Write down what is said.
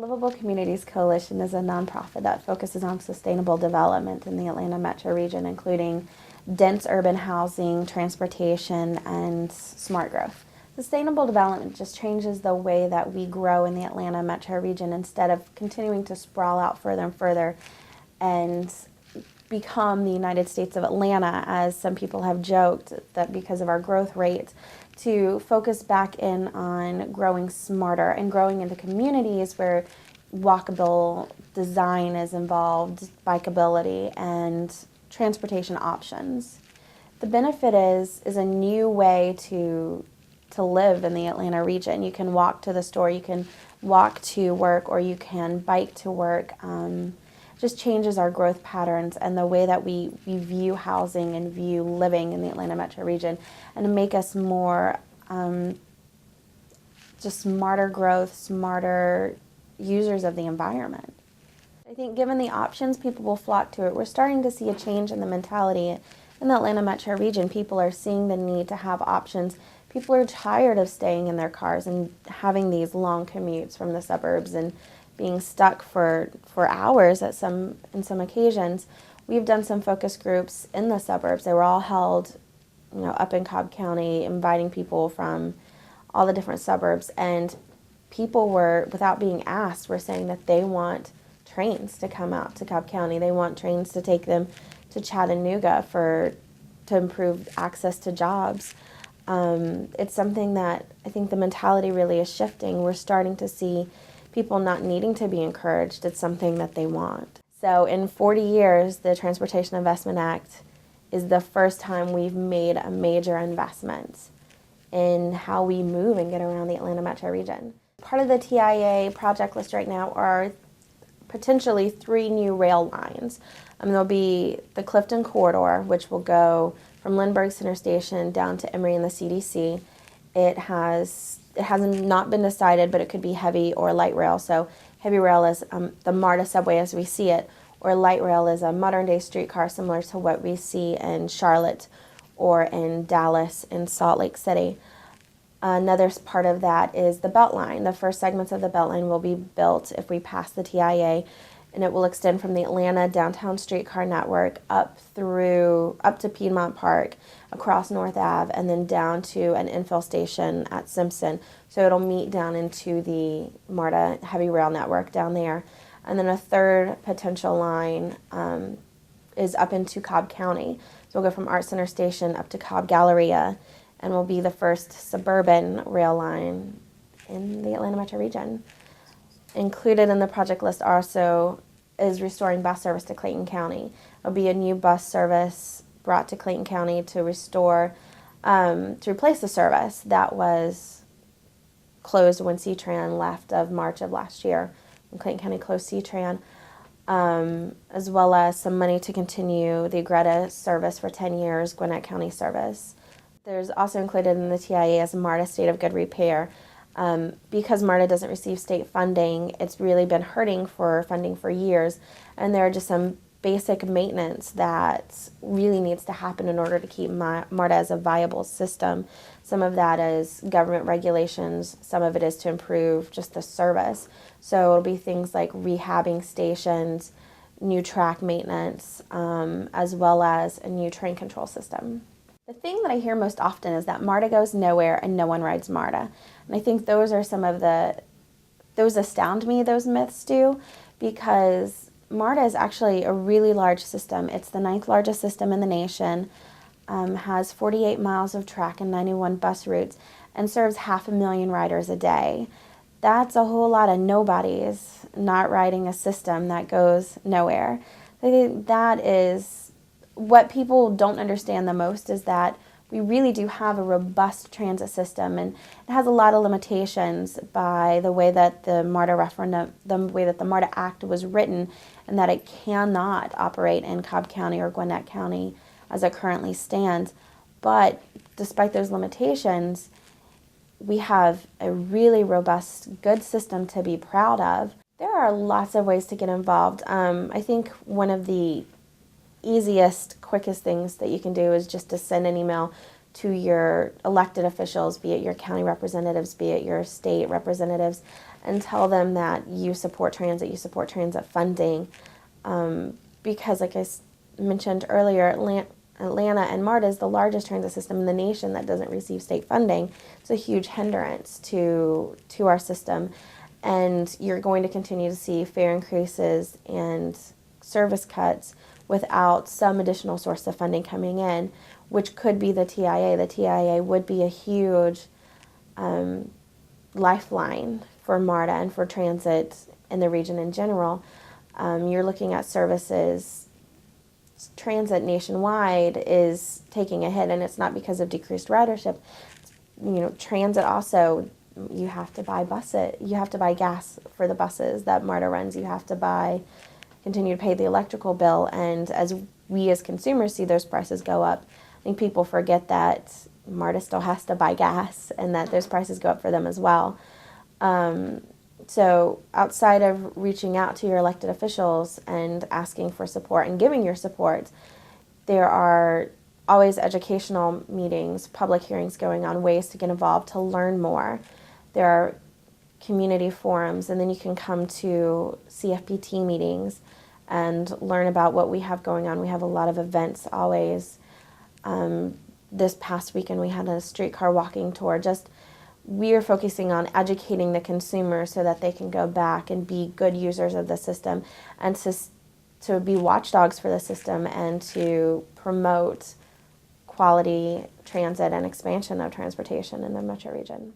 The Livable Communities Coalition is a nonprofit that focuses on sustainable development in the Atlanta metro region, including dense urban housing, transportation, and smart growth. Sustainable development just changes the way that we grow in the Atlanta metro region instead of continuing to sprawl out further and further and become the United States of Atlanta, as some people have joked that because of our growth rate, to focus back in on growing smarter and growing into communities where walkable design is involved, bikeability, and transportation options. The benefit is a new way to live in the Atlanta region. You can walk to the store, you can walk to work, or you can bike to work. Just changes our growth patterns and the way that we view housing and view living in the Atlanta metro region, and to make us more just smarter growth, smarter users of the environment. I think given the options, people will flock to it. We're starting to see a change in the mentality in the Atlanta metro region. People are seeing the need to have options. People are tired of staying in their cars and having these long commutes from the suburbs and being stuck for hours in some occasions. We've done some focus groups in the suburbs. They were all held, up in Cobb County, inviting people from all the different suburbs, and people were, without being asked, were saying that they want trains to come out to Cobb County. They want trains to take them to Chattanooga to improve access to jobs. It's something that I think the mentality really is shifting. We're starting to see people not needing to be encouraged. It's something that they want. So in 40 years, the Transportation Investment Act is the first time we've made a major investment in how we move and get around the Atlanta metro region. Part of the TIA project list right now are potentially 3 new rail lines. There'll be the Clifton Corridor, which will go from Lindbergh Center Station down to Emory and the CDC. It hasn't not been decided, but it could be heavy or light rail. So heavy rail is the Marta subway as we see it, or light rail is a modern day streetcar similar to what we see in Charlotte or in Dallas and Salt Lake City. Another part of that is the Beltline. The first segments of the Beltline will be built if we pass the TIA, and it will extend from the Atlanta downtown streetcar network up to Piedmont Park, across North Ave, and then down to an infill station at Simpson. So it'll meet down into the Marta heavy rail network down there. And then a third potential line is up into Cobb County. So we'll go from Art Center Station up to Cobb Galleria, and will be the first suburban rail line in the Atlanta metro region. Included in the project list also is restoring bus service to Clayton County. There'll be a new bus service brought to Clayton County to restore, to replace the service that was closed when C-Tran left of March of last year, when Clayton County closed C-Tran, as well as some money to continue the Greta service for 10 years, Gwinnett County service. There's also included in the TIA as Marta State of Good Repair. Because Marta doesn't receive state funding, it's really been hurting for funding for years, and there are just some basic maintenance that really needs to happen in order to keep Marta as a viable system. Some of that is government regulations, some of it is to improve just the service. So it'll be things like rehabbing stations, new track maintenance, as well as a new train control system. The thing that I hear most often is that Marta goes nowhere and no one rides Marta. And I think those are those astound me, those myths do, because Marta is actually a really large system. It's the 9th largest system in the nation, has 48 miles of track and 91 bus routes, and serves 500,000 riders a day. That's a whole lot of nobodies not riding a system that goes nowhere. I think that is what people don't understand the most, is that we really do have a robust transit system, and it has a lot of limitations by the way that the Marta referendum, the way that the Marta Act was written, and that it cannot operate in Cobb County or Gwinnett County as it currently stands. But despite those limitations, we have a really robust, good system to be proud of. There are lots of ways to get involved. I think one of the easiest, quickest things that you can do is just to send an email to your elected officials, be it your county representatives, be it your state representatives, and tell them that you support transit funding. Because like I mentioned earlier, Atlanta and Marta is the largest transit system in the nation that doesn't receive state funding. It's a huge hindrance to our system. And you're going to continue to see fare increases and service cuts without some additional source of funding coming in, which could be the TIA. The TIA would be a huge lifeline for MARTA and for transit in the region in general. You're looking at services. Transit nationwide is taking a hit, and it's not because of decreased ridership. Transit also, you have to buy gas for the buses that MARTA runs. You have to continue to pay the electrical bill, and as we as consumers see those prices go up, I think people forget that MARTA still has to buy gas and that those prices go up for them as well. So outside of reaching out to your elected officials and asking for support and giving your support, there are always educational meetings, public hearings going on, ways to get involved, to learn more. There are community forums, and then you can come to CFPT meetings and learn about what we have going on. We have a lot of events always. This past weekend we had a streetcar walking tour. We are focusing on educating the consumer so that they can go back and be good users of the system, and to be watchdogs for the system, and to promote quality transit and expansion of transportation in the metro region.